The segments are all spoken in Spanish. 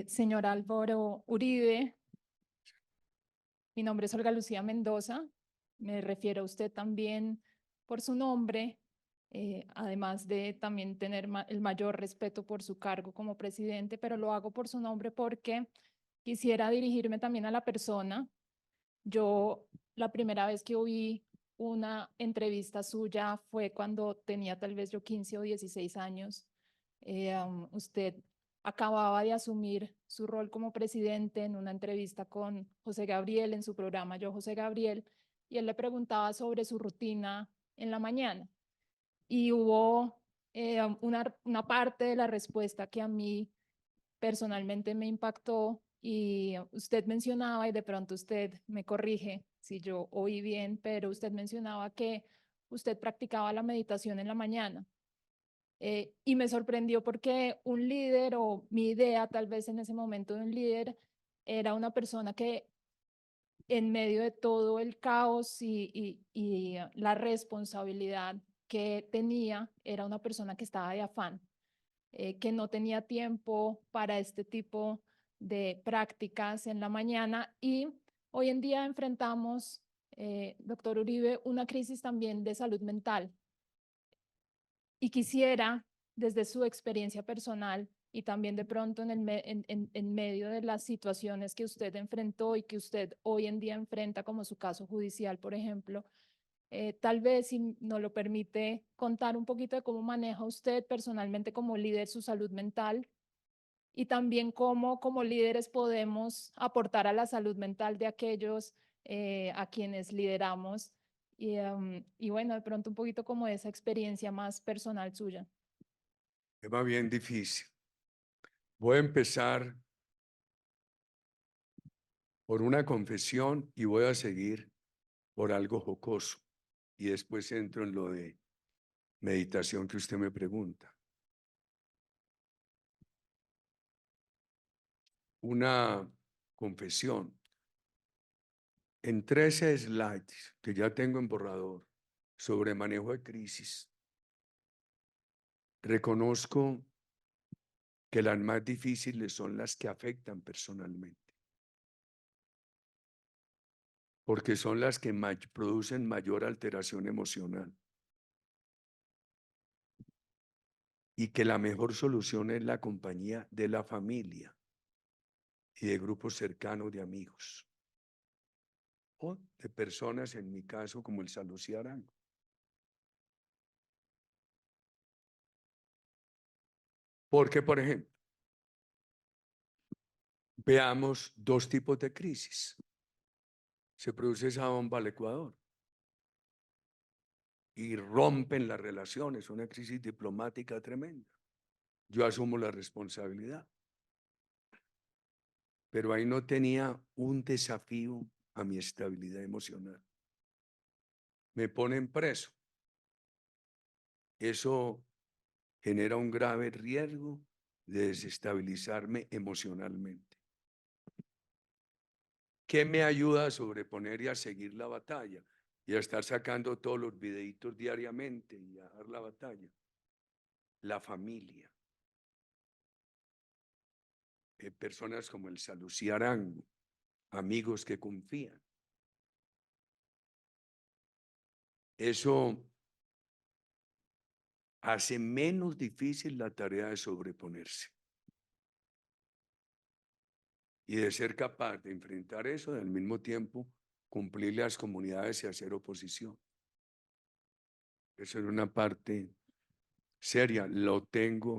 Señor Álvaro Uribe, mi nombre es Olga Lucía Mendoza. Me refiero a usted también por su nombre, además de también tener el mayor respeto por su cargo como presidente, pero lo hago por su nombre porque quisiera dirigirme también a la persona. Yo la primera vez que oí una entrevista suya fue cuando tenía tal vez yo 15 o 16 años. Usted acababa de asumir su rol como presidente en una entrevista con José Gabriel en su programa Yo José Gabriel, y él le preguntaba sobre su rutina en la mañana. Y hubo una parte de la respuesta que a mí personalmente me impactó, y usted mencionaba, y de pronto usted me corrige si yo oí bien, pero usted mencionaba que usted practicaba la meditación en la mañana. Y me sorprendió porque un líder, o mi idea tal vez en ese momento de un líder, era una persona que en medio de todo el caos y la responsabilidad que tenía, era una persona que estaba de afán, que no tenía tiempo para este tipo de prácticas en la mañana. Y hoy en día enfrentamos, doctor Uribe, una crisis también de salud mental. Y quisiera, desde su experiencia personal y también de pronto en medio de las situaciones que usted enfrentó y que usted hoy en día enfrenta, como su caso judicial, por ejemplo, tal vez, si nos lo permite, contar un poquito de cómo maneja usted personalmente como líder su salud mental, y también cómo como líderes podemos aportar a la salud mental de aquellos a quienes lideramos. Y bueno, de pronto un poquito como esa experiencia más personal suya. Va bien difícil. Voy a empezar por una confesión y voy a seguir por algo jocoso. Y después entro en lo de meditación que usted me pregunta. Una confesión. En 13 slides que ya tengo en borrador sobre manejo de crisis, reconozco que las más difíciles son las que afectan personalmente, porque son las que producen mayor alteración emocional, y que la mejor solución es la compañía de la familia y de grupos cercanos de amigos, o de personas, en mi caso, como el Salucía Arango. Porque, por ejemplo, veamos dos tipos de crisis. Se produce esa bomba al Ecuador y rompen las relaciones, una crisis diplomática tremenda. Yo asumo la responsabilidad, pero ahí no tenía un desafío a mi estabilidad emocional. Me ponen preso. Eso genera un grave riesgo de desestabilizarme emocionalmente. ¿Qué me ayuda a sobreponer y a seguir la batalla? Y a estar sacando todos los videitos diariamente y a dar la batalla. La familia. Personas como el Salucía Arango, amigos que confían. Eso hace menos difícil la tarea de sobreponerse y de ser capaz de enfrentar eso y al mismo tiempo cumplir las comunidades y hacer oposición. Eso es una parte seria. Tengo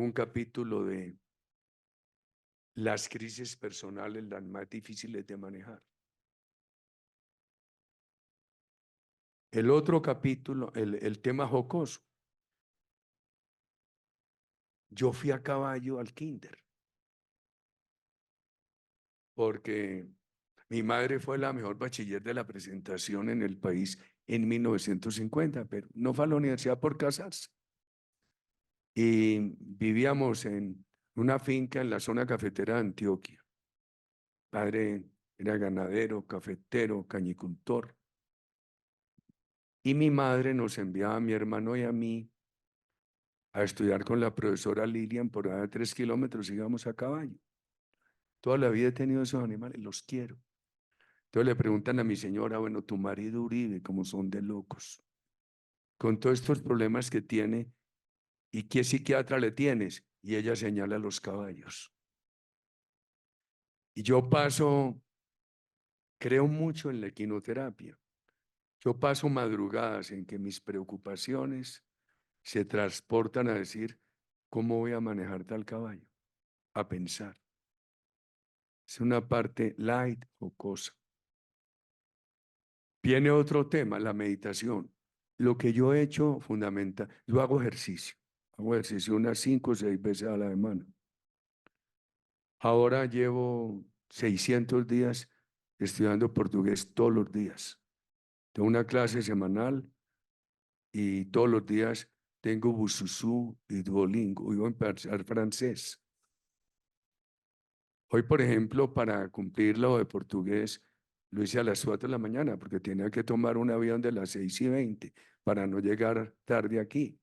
un capítulo de las crisis personales, las más difíciles de manejar. El otro capítulo, el tema jocoso. Yo fui a caballo al kinder, porque mi madre fue la mejor bachiller de la presentación en el país en 1950, pero no fue a la universidad por casarse. Y vivíamos en una finca en la zona cafetera de Antioquia. Padre era ganadero, cafetero, cañicultor. Y mi madre nos enviaba a mi hermano y a mí a estudiar con la profesora Lilian por allá de 3 kilómetros, íbamos a caballo. Toda la vida he tenido esos animales, los quiero. Entonces le preguntan a mi señora, bueno, tu marido Uribe, como son de locos, con todos estos problemas que tiene, ¿y qué psiquiatra le tienes? Y ella señala a los caballos. Y yo creo mucho en la equinoterapia. Yo paso madrugadas en que mis preocupaciones se transportan a decir, ¿cómo voy a manejar tal caballo? A pensar. Es una parte light o cosa. Viene otro tema, la meditación. Lo que yo he hecho fundamental, yo hago ejercicio. Hago ejercicio unas 5 o 6 veces a la semana. Ahora llevo 600 días estudiando portugués todos los días. Tengo una clase semanal y todos los días tengo Bususú y Duolingo. Iba a empezar francés. Hoy, por ejemplo, para cumplir lo de portugués, lo hice a las 4 de la mañana porque tenía que tomar un avión de las 6:20 para no llegar tarde aquí.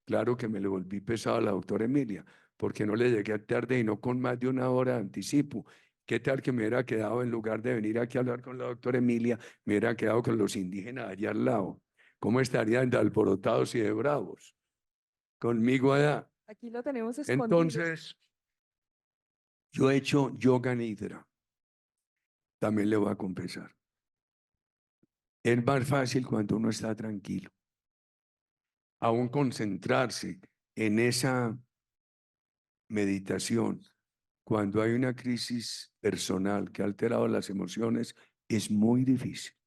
Claro que me le volví pesado a la doctora Emilia, porque no le llegué tarde y no con más de una hora de anticipo. ¿Qué tal que me hubiera quedado, en lugar de venir aquí a hablar con la doctora Emilia, me hubiera quedado con los indígenas allá al lado? ¿Cómo estarían de alborotados y de bravos? Conmigo allá. Aquí lo tenemos escondido. Entonces, yo he hecho yoga nidra. También le voy a confesar. Es más fácil cuando uno está tranquilo. Aún concentrarse en esa meditación, cuando hay una crisis personal que ha alterado las emociones, es muy difícil.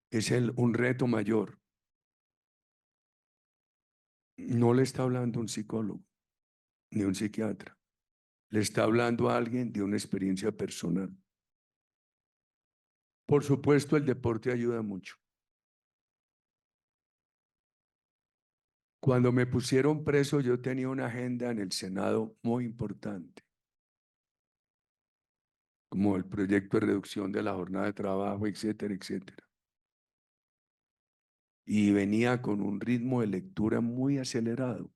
Es un reto mayor. No le está hablando un psicólogo ni un psiquiatra. Le está hablando a alguien de una experiencia personal. Por supuesto, el deporte ayuda mucho. Cuando me pusieron preso, yo tenía una agenda en el Senado muy importante, como el proyecto de reducción de la jornada de trabajo, etcétera, etcétera. Y venía con un ritmo de lectura muy acelerado.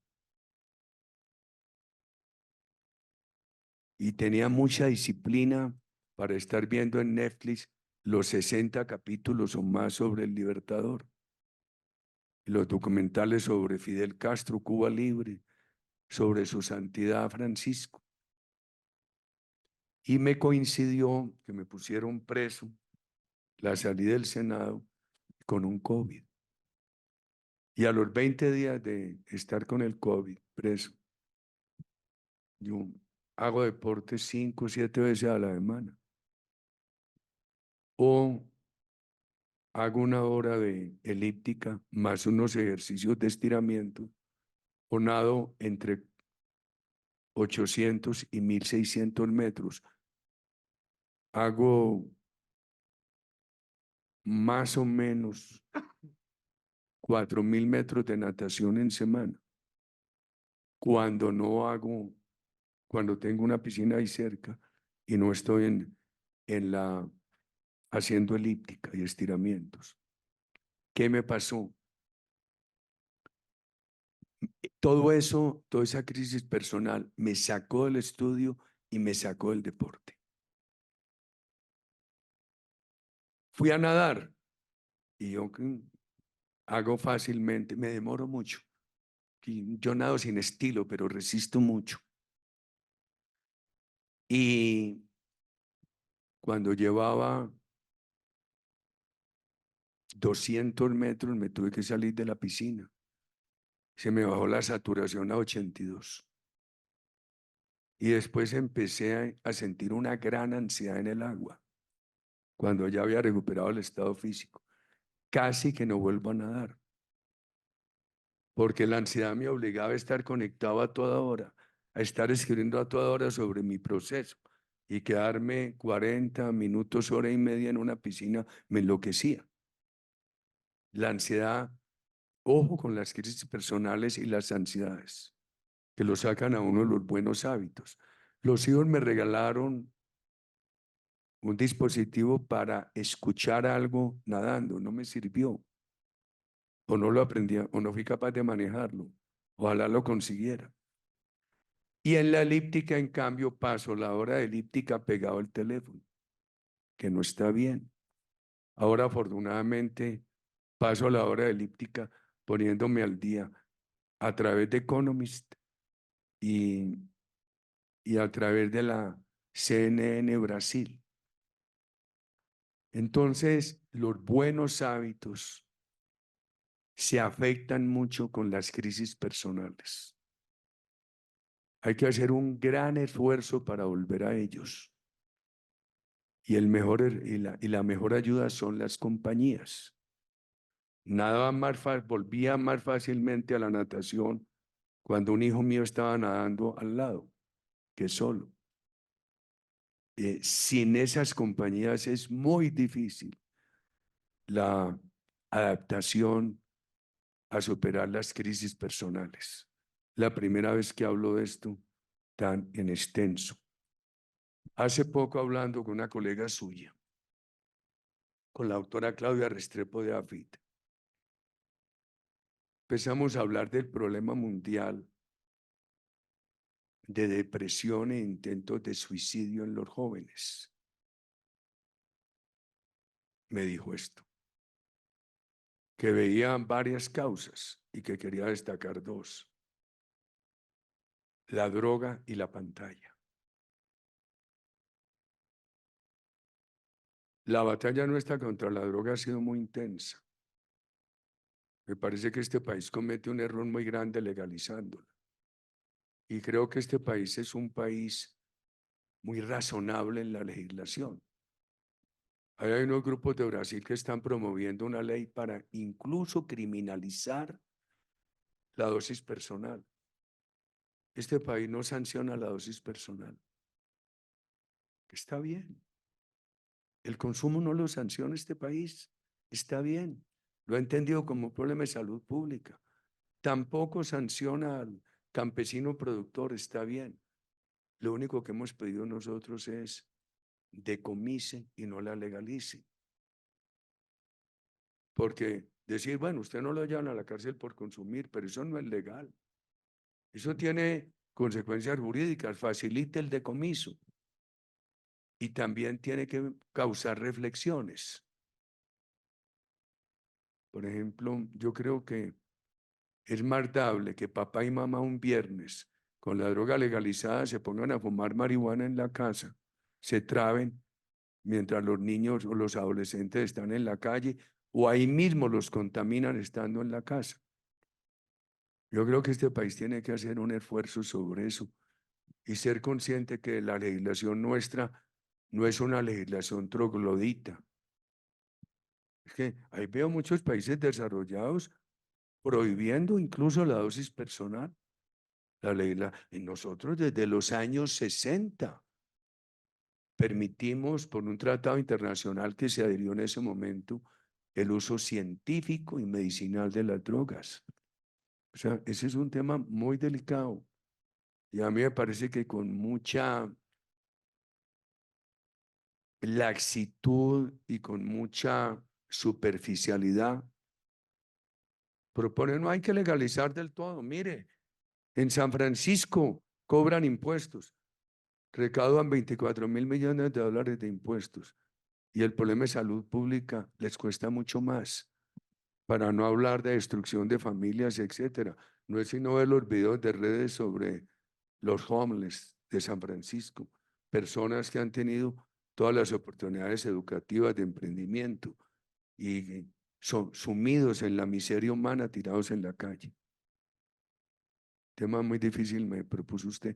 Y tenía mucha disciplina para estar viendo en Netflix los 60 capítulos o más sobre el Libertador. Y los documentales sobre Fidel Castro, Cuba Libre, sobre su santidad Francisco. Y me coincidió que me pusieron preso, la salida del Senado, con un COVID. Y a los 20 días de estar con el COVID preso, yo hago deporte 5 o 7 veces a la semana. O hago una hora de elíptica más unos ejercicios de estiramiento, o nado entre 800 y 1600 metros. Hago más o menos 4000 metros de natación en semana. Cuando no hago, cuando tengo una piscina ahí cerca y no estoy haciendo elíptica y estiramientos. ¿Qué me pasó? Todo eso, toda esa crisis personal me sacó del estudio y me sacó del deporte. Fui a nadar y yo hago fácilmente, me demoro mucho. Yo nado sin estilo, pero resisto mucho. Y cuando llevaba 200 metros me tuve que salir de la piscina. Se me bajó la saturación a 82. Y después empecé a sentir una gran ansiedad en el agua, cuando ya había recuperado el estado físico. Casi que no vuelvo a nadar, porque la ansiedad me obligaba a estar conectado a toda hora, a estar escribiendo a toda hora sobre mi proceso, y quedarme 40 minutos, hora y media en una piscina me enloquecía. La ansiedad, ojo con las crisis personales y las ansiedades, que lo sacan a uno de los buenos hábitos. Los hijos me regalaron un dispositivo para escuchar algo nadando, no me sirvió, o no lo aprendí, o no fui capaz de manejarlo. Ojalá lo consiguiera. Y en la elíptica, en cambio, paso la hora de elíptica pegado al teléfono, que no está bien. Ahora, afortunadamente, paso la hora de elíptica poniéndome al día a través de Economist y, y a través de la CNN Brasil. Entonces, los buenos hábitos se afectan mucho con las crisis personales. Hay que hacer un gran esfuerzo para volver a ellos. Y la mejor ayuda son las compañías. Volvía más fácilmente a la natación cuando un hijo mío estaba nadando al lado que solo. Sin esas compañías es muy difícil la adaptación a superar las crisis personales. La primera vez que hablo de esto tan en extenso. Hace poco hablando con una colega suya, con la doctora Claudia Restrepo de AFIT, empezamos a hablar del problema mundial de depresión e intentos de suicidio en los jóvenes. Me dijo esto, que veía varias causas y que quería destacar dos: la droga y la pantalla. La batalla nuestra contra la droga ha sido muy intensa. Me parece que este país comete un error muy grande legalizándola. Y creo que este país es un país muy razonable en la legislación. Hay unos grupos de Brasil que están promoviendo una ley para incluso criminalizar la dosis personal. Este país no sanciona la dosis personal. Está bien. El consumo no lo sanciona este país. Está bien. Lo ha entendido como un problema de salud pública. Tampoco sanciona al campesino productor. Está bien. Lo único que hemos pedido nosotros es decomise y no la legalice. Porque decir, bueno, usted no lo llevan a la cárcel por consumir, pero eso no es legal. Eso tiene consecuencias jurídicas, facilita el decomiso. Y también tiene que causar reflexiones. Por ejemplo, yo creo que es más dable que papá y mamá un viernes con la droga legalizada se pongan a fumar marihuana en la casa, se traben mientras los niños o los adolescentes están en la calle o ahí mismo los contaminan estando en la casa. Yo creo que este país tiene que hacer un esfuerzo sobre eso y ser consciente que la legislación nuestra no es una legislación troglodita. Es que ahí veo muchos países desarrollados prohibiendo incluso la dosis personal. Y nosotros desde los años 60 permitimos por un tratado internacional que se adhirió en ese momento el uso científico y medicinal de las drogas. O sea, ese es un tema muy delicado. Y a mí me parece que con mucha laxitud y con mucha superficialidad proponen, no hay que legalizar del todo. Mire, en San Francisco cobran impuestos, recaudan 24.000 millones de dólares de impuestos y el problema de salud pública les cuesta mucho más, para no hablar de destrucción de familias, etcétera. No es sino ver los videos de redes sobre los homeless de San Francisco, personas que han tenido todas las oportunidades educativas de emprendimiento y son sumidos en la miseria humana, tirados en la calle. Tema muy difícil me propuso usted.